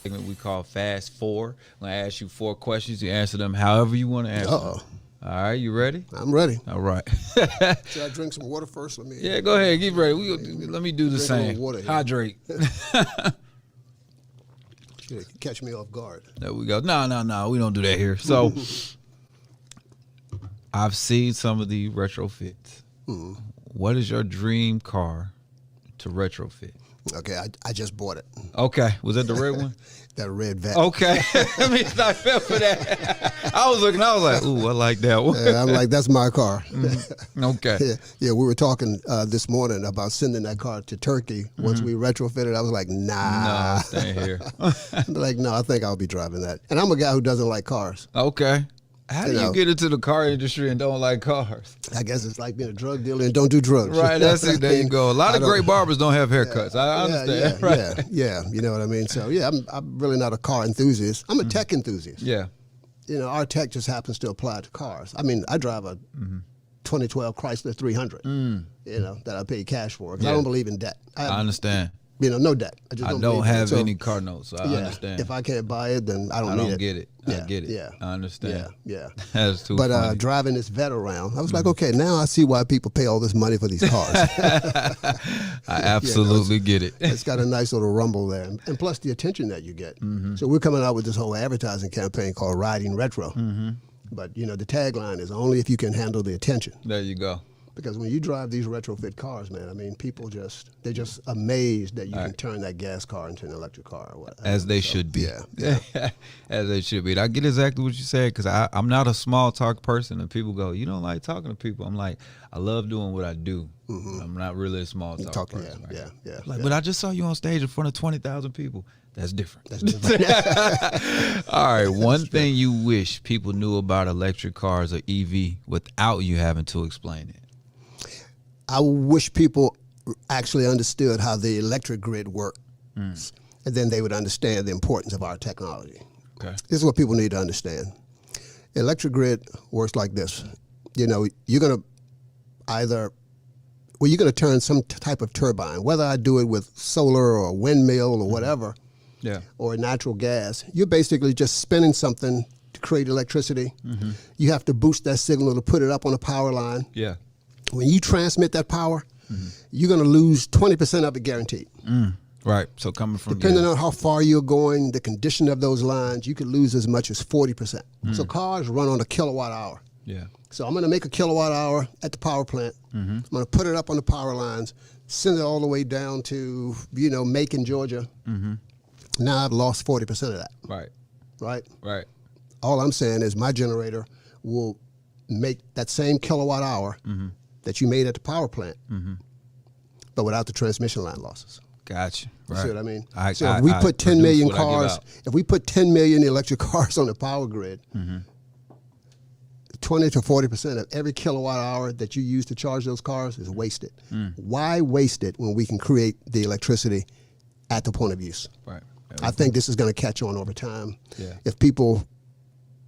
segment we call Fast Four. I'm going to ask you 4 questions. You answer them however you want to answer them. All right, you ready? I'm ready. All right. Should I drink some water first? Yeah, go ahead. Get ready. Let me do the same. Water Hydrate. Catch me off guard. There we go. No. We don't do that here. So I've seen some of the retrofits. What is your dream car to retrofit? Okay, I just bought it. Okay. Was that the red one? That red vet. Okay. Let me stop for that. I was like, ooh, I like that one. I'm like, that's my car. Okay. Yeah, we were talking this morning about sending that car to Turkey. Once we retrofitted, I was like, nah. No, I'm staying here. I'm like, no, I think I'll be driving that. And I'm a guy who doesn't like cars. Okay. How do you get into the car industry and don't like cars? I guess it's like being a drug dealer and don't do drugs. Right, that's it. There you go. A lot of great barbers don't have haircuts. I understand. Yeah. You know what I mean? So, yeah, I'm really not a car enthusiast. I'm a tech enthusiast. Yeah. You know, our tech just happens to apply to cars. I mean, I drive a 2012 Chrysler 300, you know, that I paid cash for because I don't believe in debt. I understand. You know, no debt. I just don't have any car notes, so I understand. If I can't buy it, then I don't need it. Get it. I get it. Yeah. I understand. Yeah. That's too funny. But driving this vet around, I was like, okay, now I see why people pay all this money for these cars. I absolutely get it. It's got a nice little rumble there. And plus the attention that you get. So we're coming out with this whole advertising campaign called Riding Retro. But, you know, the tagline is only if you can handle the attention. There you go. Because when you drive these retrofit cars, man, I mean, people they're just amazed that you can turn that gas car into an electric car. Or whatever. As they should be. Yeah. As they should be. I get exactly what you said because I'm not a small talk person, and people go, you don't like talking to people. I'm like, I love doing what I do. I'm not really a small talk person. Yeah. But I just saw you on stage in front of 20,000 people. That's different. All right. One thing you wish people knew about electric cars or EV without you having to explain it. I wish people actually understood how the electric grid works, and then they would understand the importance of our technology. Okay. This is what people need to understand. Electric grid works like this. You know, you're going to turn some type of turbine, whether I do it with solar or windmill or whatever, or natural gas. You're basically just spinning something to create electricity. You have to boost that signal to put it up on a power line. Yeah. When you transmit that power, you're going to lose 20% of it guaranteed. Right. So coming from depending on how far you're going, the condition of those lines, you could lose as much as 40%. So cars run on a kilowatt hour. Yeah. So I'm going to make a kilowatt hour at the power plant. I'm going to put it up on the power lines, send it all the way down to, you know, Macon, Georgia. Now I've lost 40% of that. Right. All I'm saying is my generator will make that same kilowatt hour that you made at the power plant, but without the transmission line losses. Gotcha. Right. You see what I mean? So if we put 10 million cars, if we put 10 million electric cars on the power grid, 20 to 40% of every kilowatt hour that you use to charge those cars is wasted. Why waste it when we can create the electricity at the point of use? Right. I think this is going to catch on over time. Yeah. If people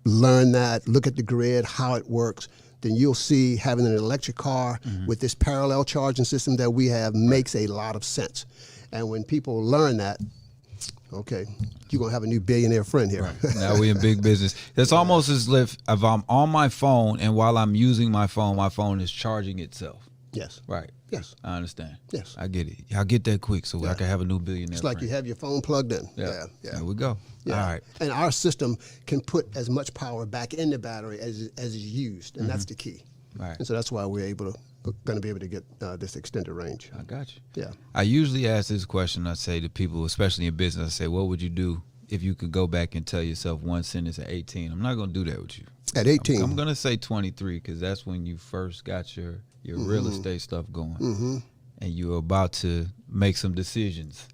learn that, look at the grid, how it works, then you'll see having an electric car with this parallel charging system that we have makes a lot of sense. And when people learn that, okay, you're going to have a new billionaire friend here. Right. Now we in big business. It's almost as if I'm on my phone and while I'm using my phone is charging itself. Yes. Right. Yes. I understand. Yes. I get it. I'll get that quick so I can have a new billionaire It's like friend. you have your phone plugged in. Yeah. There we go. Yeah. All right. And our system can put as much power back in the battery as is used, and that's the key. Right. And so that's why we're going to be able to get this extended range. I got you. Yeah. I usually ask this question. I say to people, especially in business, I say, what would you do if you could go back and tell yourself one sentence at 18? I'm not going to do that with you. At 18? I'm going to say 23 because that's when you first got your real estate stuff going. And you're about to make some decisions.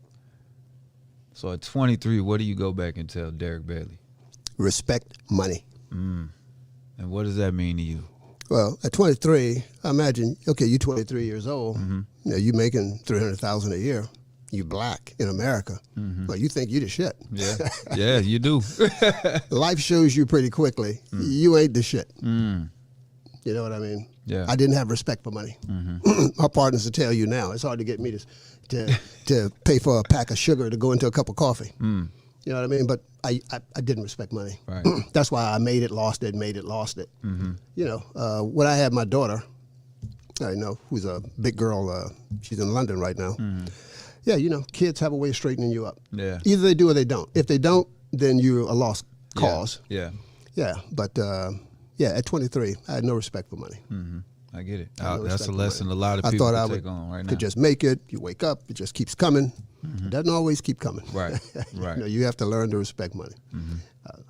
So at 23, what do you go back and tell Derek Bailey? Respect money. And what does that mean to you? Well, at 23, I imagine, okay, you're 23 years old. You know, you're making $300,000 a year. You black in America. Well, you think you the shit. Yeah, yeah, you do. Life shows you pretty quickly. You ain't the shit. You know what I mean? Yeah. I didn't have respect for money. My partners will tell you now. It's hard to get me to pay for a pack of sugar to go into a cup of coffee. You You know what I mean? But I didn't respect money. Right. That's why I made it, lost it, made it, lost it. Mm-hmm. You know, when I had my daughter, I know, who's a big girl, she's in London right now. Mm-hmm. Yeah, you know, kids have a way of straightening you up. Yeah. Either they do or they don't. If they don't, then you're a lost cause. Yeah. Yeah, but at 23, I had no respect for money. Mm-hmm. I get it. That's a lesson a lot of people take on right now. Could just make it. You wake up, it just keeps coming. Mm-hmm. It doesn't always keep coming. Right, right. You know, you have to learn to respect money. Mm-hmm.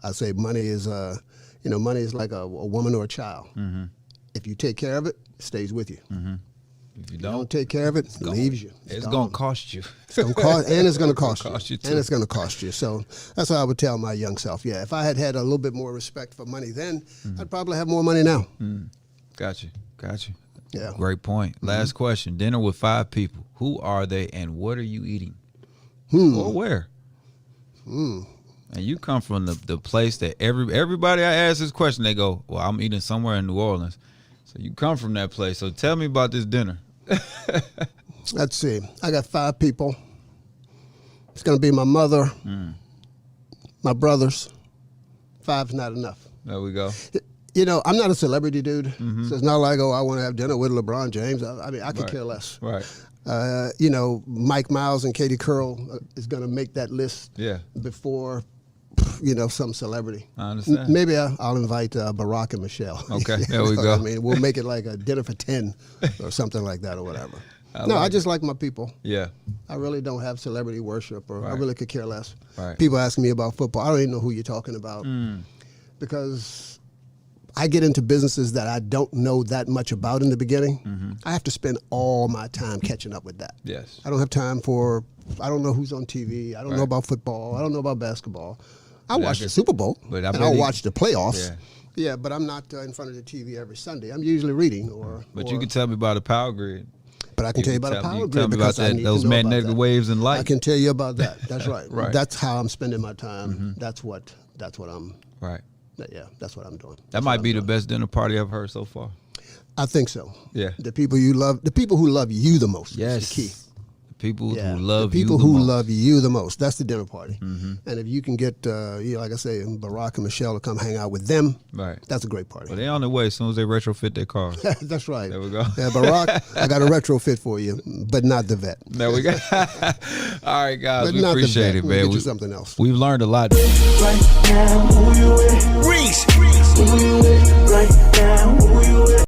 I say money is, money is like a woman or a child. Mm-hmm. If you take care of it, it stays with you. Mm-hmm. If you don't take care of it, it leaves you. It's going to cost you. It's going to cost, and it's going to cost you. Too. And it's going to cost you. So that's what I would tell my young self. Yeah, if I had a little bit more respect for money then, I'd probably have more money now. Got you. Yeah. Great point. Last question. Dinner with 5 people. Who are they and what are you eating? Or where? And you come from the place that everybody I ask this question, they go, well, I'm eating somewhere in New Orleans. So you come from that place. So tell me about this dinner. Let's see. I got 5 people. It's going to be my mother, my brothers. 5's not enough. There we go. You know, I'm not a celebrity dude. So it's not like, I want to have dinner with LeBron James. I mean, I could care less. Right. You know, Mike Miles and Katie Curl is going to make that list before, you know, some celebrity. I understand. Maybe I'll invite Barack and Michelle. Okay, there we go. I mean, we'll make it like a dinner for 10 or something like that or whatever. I just like my people. Yeah. I really don't have celebrity worship, or I really could care less. Right. People asking me about football. I don't even know who you're talking about because I get into businesses that I don't know that much about in the beginning. I have to spend all my time catching up with that. Yes. I don't have time I don't know who's on TV. I don't know about football. I don't know about basketball. I watch the Super Bowl, and I'll watch the playoffs. Yeah, but I'm not in front of the TV every Sunday. I'm usually reading. But you can tell me about a power grid. But I can tell you about a power grid tell me because about those magnetic waves and light. I can tell you about that. That's right. Right. That's how I'm spending my time. That's what I'm. Right. Yeah, that's what I'm doing. That might be the best dinner party I've heard so far. I think so. Yeah. The people you love, the people who love you the most is the key. People who love the you people the who most. love you the most. That's the dinner party. And if you can get, like I say, Barack and Michelle to come hang out with them, that's a great party. Well, they're on their way as soon as they retrofit their car. That's right. There we go. Yeah, Barack, I got a retrofit for you, but not the vet. There we go. All right, guys, but we appreciate it, man. We'll get you something else. We've learned a lot. Right now, who you with? Reec. Who you with? Right now, who you with?